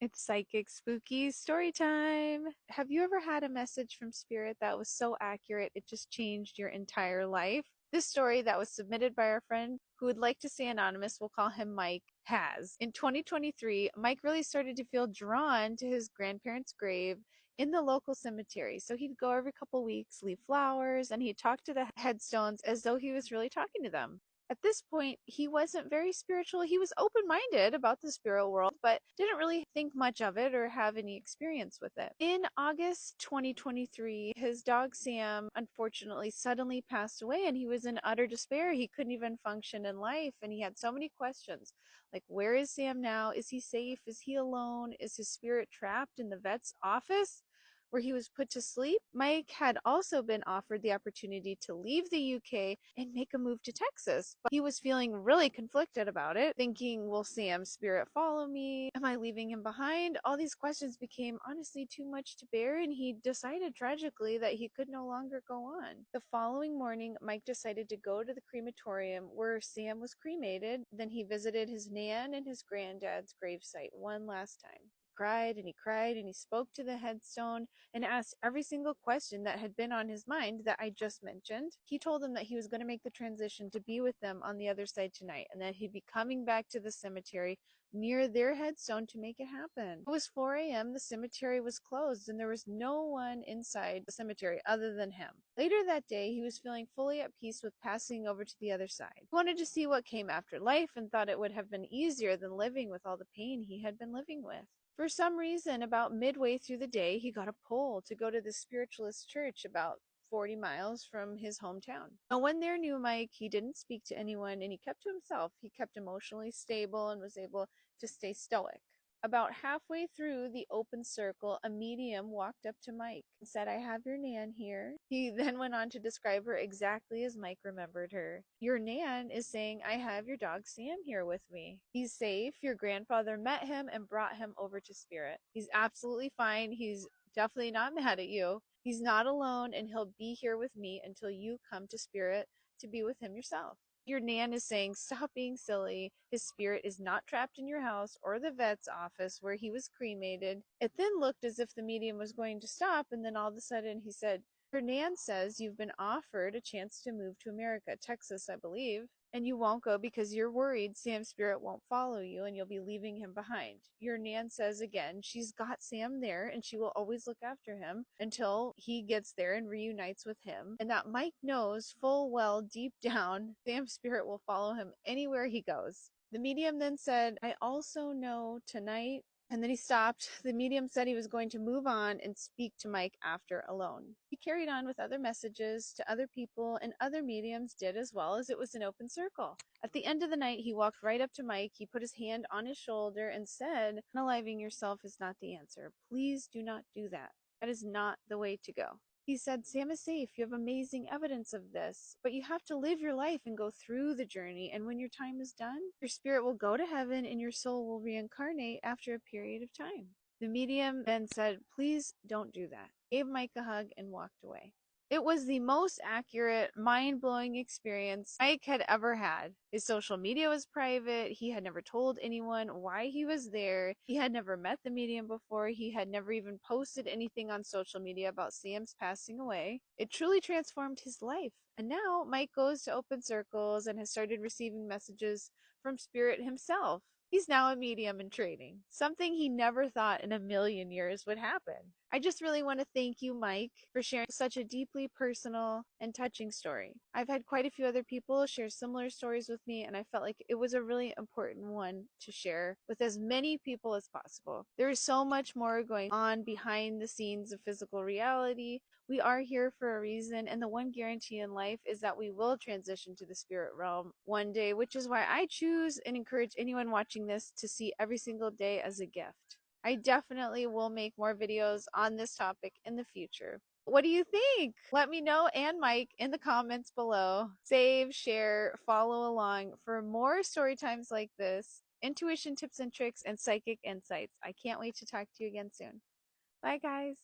It's psychic spooky story time. Have you ever had a message from spirit that was so accurate it just changed your entire life? This story that was submitted by our friend who would like to stay anonymous, we'll call him Mike, has. In 2023, Mike really started to feel drawn to his grandparents' grave in the local cemetery. So he'd go every couple weeks, leave flowers, and he'd talk to the headstones as though he was really talking to them. At this point, he wasn't very spiritual. He was open minded about the spirit world, but didn't really think much of it or have any experience with it. In August 2023, his dog Sam unfortunately suddenly passed away, and he was in utter despair. He couldn't even function in life, and he had so many questions like, where is Sam now? Is he safe? Is he alone? Is his spirit trapped in the vet's office where he was put to sleep? Mike had also been offered the opportunity to leave the UK and make a move to Texas, but he was feeling really conflicted about it, thinking, will Sam's spirit follow me? Am I leaving him behind? All these questions became honestly too much to bear, and he decided tragically that he could no longer go on. The following morning, Mike decided to go to the crematorium where Sam was cremated. Then he visited his nan and his granddad's gravesite one last time. He cried and he spoke to the headstone and asked every single question that had been on his mind that I just mentioned. He told them that he was going to make the transition to be with them on the other side tonight, and that he'd be coming back to the cemetery near their headstone to make it happen. It was 4 a.m., the cemetery was closed, and there was no one inside the cemetery other than him. Later that day, he was feeling fully at peace with passing over to the other side. He wanted to see what came after life and thought it would have been easier than living with all the pain he had been living with. For some reason, about midway through the day, he got a pull to go to the spiritualist church about 40 miles from his hometown. No one there knew Mike. He didn't speak to anyone, and he kept to himself. He kept emotionally stable and was able to stay stoic. About halfway through the open circle, a medium walked up to Mike and said, I have your Nan here. He then went on to describe her exactly as Mike remembered her. Your Nan is saying, I have your dog Sam here with me. He's safe. Your grandfather met him and brought him over to Spirit. He's absolutely fine. He's definitely not mad at you. He's not alone, and he'll be here with me until you come to Spirit to be with him yourself. Your Nan is saying, stop being silly. His spirit is not trapped in your house or the vet's office where he was cremated. It then looked as if the medium was going to stop, and then all of a sudden he said, your Nan says you've been offered a chance to move to America, Texas, I believe, and you won't go because you're worried Sam's spirit won't follow you and you'll be leaving him behind. Your Nan says again she's got Sam there and she will always look after him until he gets there and reunites with him, and that Mike knows full well deep down Sam's spirit will follow him anywhere he goes. The medium then said, I also know tonight, and then he stopped. The medium said he was going to move on and speak to Mike after alone. He carried on with other messages to other people, and other mediums did as well, as it was an open circle. At the end of the night, he walked right up to Mike. He put his hand on his shoulder and said, unaliving yourself is not the answer. Please do not do that. That is not the way to go. He said, Sam is safe. You have amazing evidence of this, but you have to live your life and go through the journey. And when your time is done, your spirit will go to heaven and your soul will reincarnate after a period of time. The medium then said, please don't do that. Gave Mike a hug and walked away. It was the most accurate, mind-blowing experience Mike had ever had. His social media was private. He had never told anyone why he was there. He had never met the medium before. He had never even posted anything on social media about Sam's passing away. It truly transformed his life. And now Mike goes to open circles and has started receiving messages from Spirit himself. He's now a medium in training, something he never thought in a million years would happen. I just really want to thank you, Mike, for sharing such a deeply personal and touching story. I've had quite a few other people share similar stories with me, and I felt like it was a really important one to share with as many people as possible. There is so much more going on behind the scenes of physical reality. We are here for a reason, and the one guarantee in life is that we will transition to the spirit realm one day, which is why I choose and encourage anyone watching this to see every single day as a gift. I definitely will make more videos on this topic in the future. What do you think? Let me know, and Mike, in the comments below. Save, share, follow along for more story times like this, intuition tips and tricks, and psychic insights. I can't wait to talk to you again soon. Bye, guys.